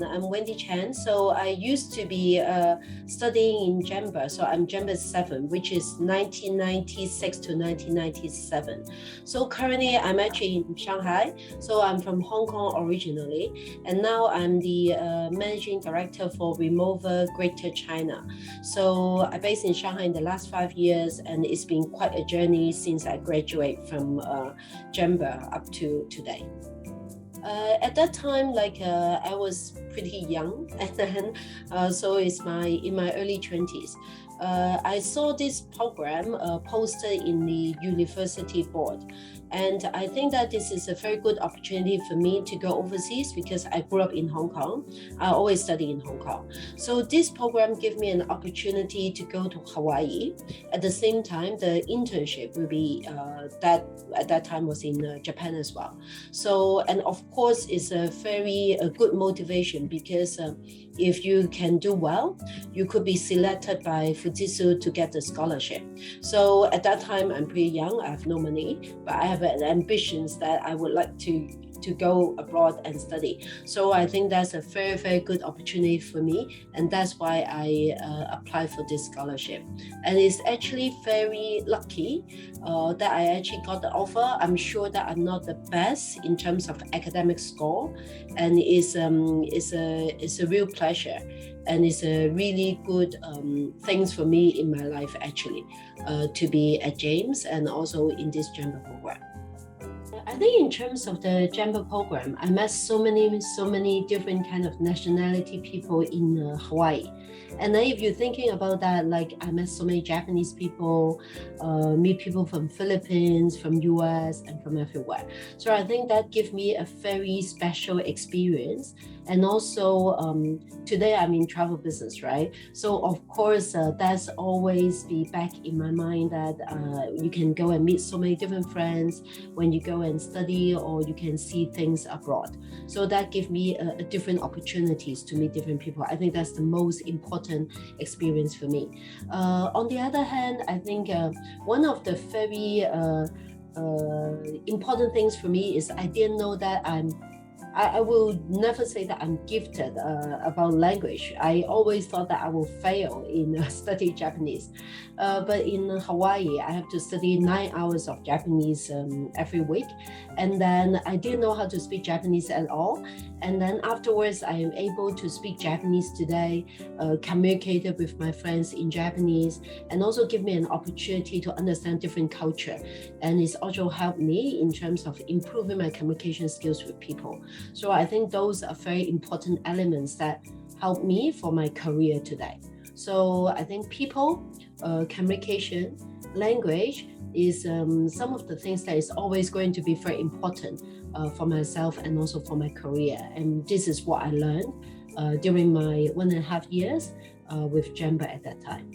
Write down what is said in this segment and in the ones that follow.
I'm Wendy Chan. So I used to be studying in JEMBA. So I'm JEMBA7, which is 1996 to 1997. So currently I'm actually in Shanghai. So I'm from Hong Kong originally. And now I'm the managing director for Remover Greater China. So I'm based in Shanghai in the last 5 years, and it's been quite a journey since I graduated from JEMBA up to today. At that time, I was pretty young, and then so it's in my early 20s. I saw this program posted in the university board, and I think that this is a very good opportunity for me to go overseas because I grew up in Hong Kong. I always study in Hong Kong. So this program gave me an opportunity to go to Hawaii. At the same time, the internship will be that at that time was in Japan as well. So, and of course, it's a very good motivation because if you can do well, you could be selected by Fujitsu to get the scholarship. So at that time, I'm pretty young, I have no money, but I have ambitions that I would like to go abroad and study. So I think that's a very, very good opportunity for me. And that's why I applied for this scholarship. And it's actually very lucky that I actually got the offer. I'm sure that I'm not the best in terms of academic score. And it's a real pleasure. And it's a really good things for me in my life, actually, to be at JEMS and also in this JEMBA program. I think in terms of the JEMBA program, I met so many different kind of nationality people in Hawaii. And then if you're thinking about that, like I met so many Japanese people, meet people from Philippines, from US, and from everywhere. So I think that gives me a very special experience. And also today I'm in travel business, right? So of course, that's always be back in my mind that you can go and meet so many different friends when you go and study, or you can see things abroad. So that gives me a different opportunities to meet different people. I think that's the most important experience for me. On the other hand, I think one of the very important things for me is I didn't know that I will never say that I'm gifted about language. I always thought that I will fail in studying Japanese. But in Hawaii, I have to study 9 hours of Japanese every week. And then I didn't know how to speak Japanese at all. And then afterwards, I am able to speak Japanese today, communicated with my friends in Japanese, and also give me an opportunity to understand different culture. And it's also helped me in terms of improving my communication skills with people. So I think those are very important elements that help me for my career today. So I think people, communication, language is some of the things that is always going to be very important for myself and also for my career. And this is what I learned during my 1.5 years with JEMBA at that time.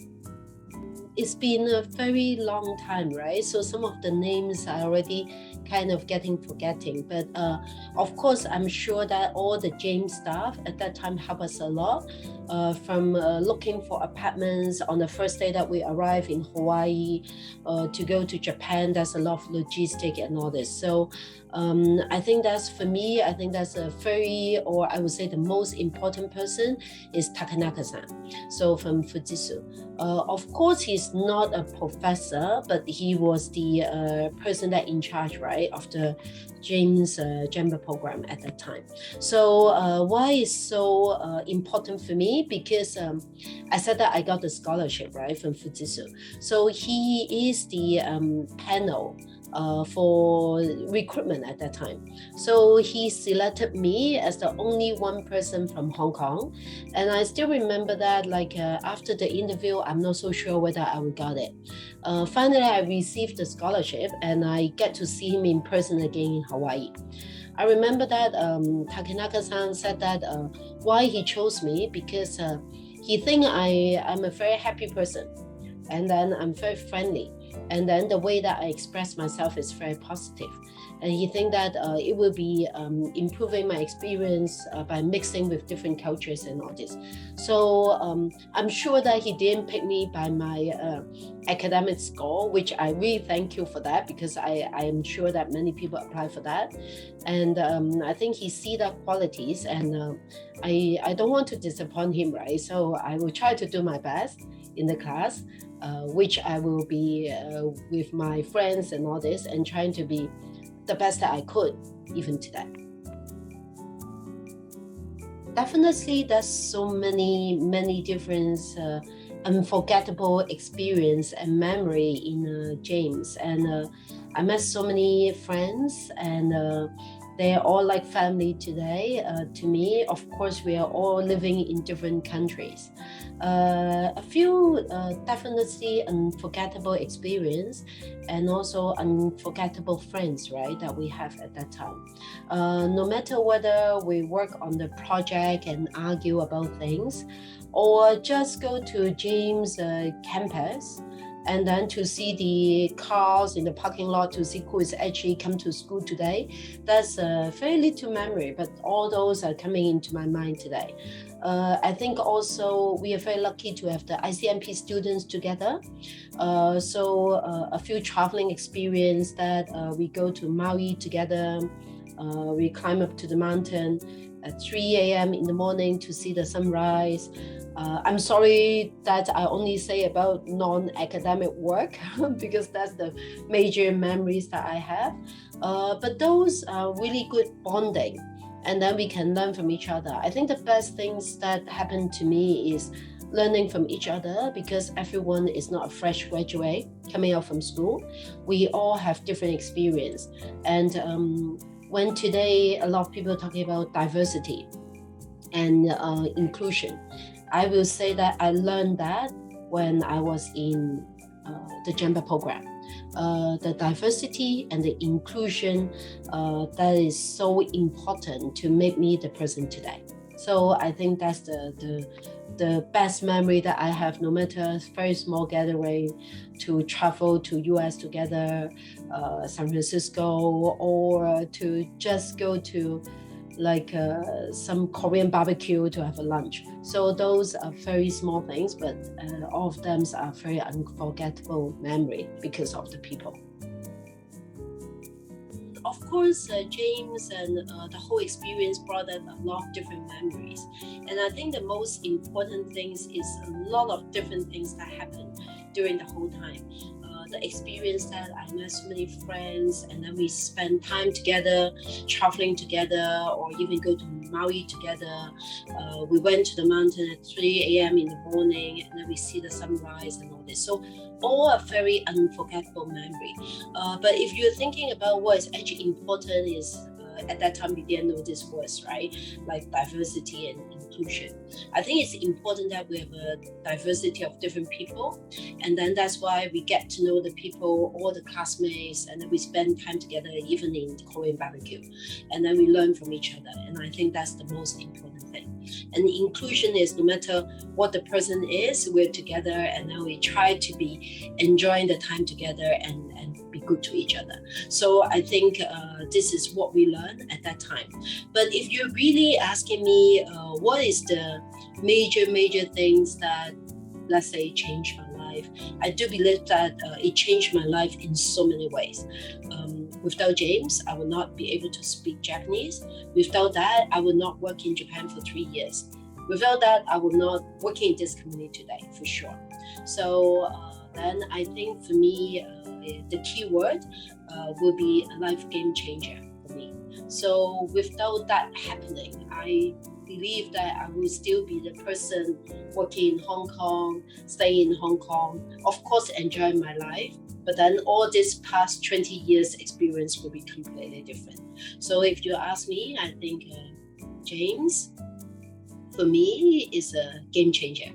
It's been a very long time, right? So some of the names are already kind of forgetting. But of course, I'm sure that all the JEMS staff at that time helped us a lot. From looking for apartments on the first day that we arrived in Hawaii, to go to Japan, there's a lot of logistic and all this. So I think that's, for me, I think that's a very, or I would say the most important person is Takanaka-san. So from Fujitsu. Of course, he's not a professor, but he was the person that in charge, right, of the JEMS JEMBA program at that time. So why is so important for me? Because I said that I got the scholarship, right, from Fujitsu. So he is the panel for recruitment at that time. So he selected me as the only one person from Hong Kong. And I still remember that after the interview, I'm not so sure whether I would got it. Finally, I received the scholarship and I get to see him in person again in Hawaii. I remember that Takanaka-san said that why he chose me, because he think I'm a very happy person, and then I'm very friendly. And then the way that I express myself is very positive. and he think that it will be improving my experience by mixing with different cultures and all this. So I'm sure that he didn't pick me by my academic score, which I really thank you for that, because I am sure that many people apply for that. And I think he see that qualities, and I don't want to disappoint him, right? So I will try to do my best in the class, which I will be with my friends and all this, and trying to be the best that I could even today. Definitely, there's so many different unforgettable experience and memory in JEMS, and I met so many friends, and they're all like family today to me. Of course, we are all living in different countries. A few definitely unforgettable experience, and also unforgettable friends, right, that we have at that time. No matter whether we work on the project and argue about things, or just go to JEMS campus, and then to see the cars in the parking lot, to see who is actually come to school today. That's very little memory, but all those are coming into my mind today. I think also we are very lucky to have the ICMP students together. So a few traveling experience that we go to Maui together. We climb up to the mountain at 3 a.m. in the morning to see the sunrise. I'm sorry that I only say about non-academic work because that's the major memories that I have. But those are really good bonding, and then we can learn from each other. I think the best things that happened to me is learning from each other, because everyone is not a fresh graduate coming out from school. We all have different experience. And when today a lot of people are talking about diversity and inclusion, I will say that I learned that when I was in the JEMBA program. The diversity and the inclusion, that is so important to make me the person today. So I think that's the best memory that I have, no matter very small gathering, to travel to US together, San Francisco, or to just go to like some Korean barbecue to have a lunch. So those are very small things, but all of them are very unforgettable memory because of the people. Of course, JEMS and the whole experience brought up a lot of different memories. And I think the most important things is a lot of different things that happened during the whole time. The experience that I met so many friends, and then we spend time together, traveling together, or even go to Maui together. We went to the mountain at 3 a.m. in the morning, and then we see the sunrise and all this. So all a very unforgettable memory. But if you're thinking about what is actually important is, at that time we didn't know these words, right? Like diversity and inclusion. I think it's important that we have a diversity of different people, and then that's why we get to know the people, all the classmates, and then we spend time together, even in Korean barbecue, and then we learn from each other. And I think that's the most important thing. And inclusion is, no matter what the person is, we're together, and then we try to be enjoying the time together and be good to each other. So I think this is what we learned at that time. But if you're really asking me what is the major things that, let's say, changed my life, I do believe that it changed my life in so many ways. Without JEMS, I would not be able to speak Japanese. Without that, I would not work in Japan for 3 years. Without that, I would not work in this community today, for sure. So then I think for me, the key word will be a life game changer for me. So without that happening, I believe that I will still be the person working in Hong Kong, staying in Hong Kong, of course enjoying my life, but then all this past 20 years experience will be completely different. So if you ask me, I think JEMS for me is a game changer.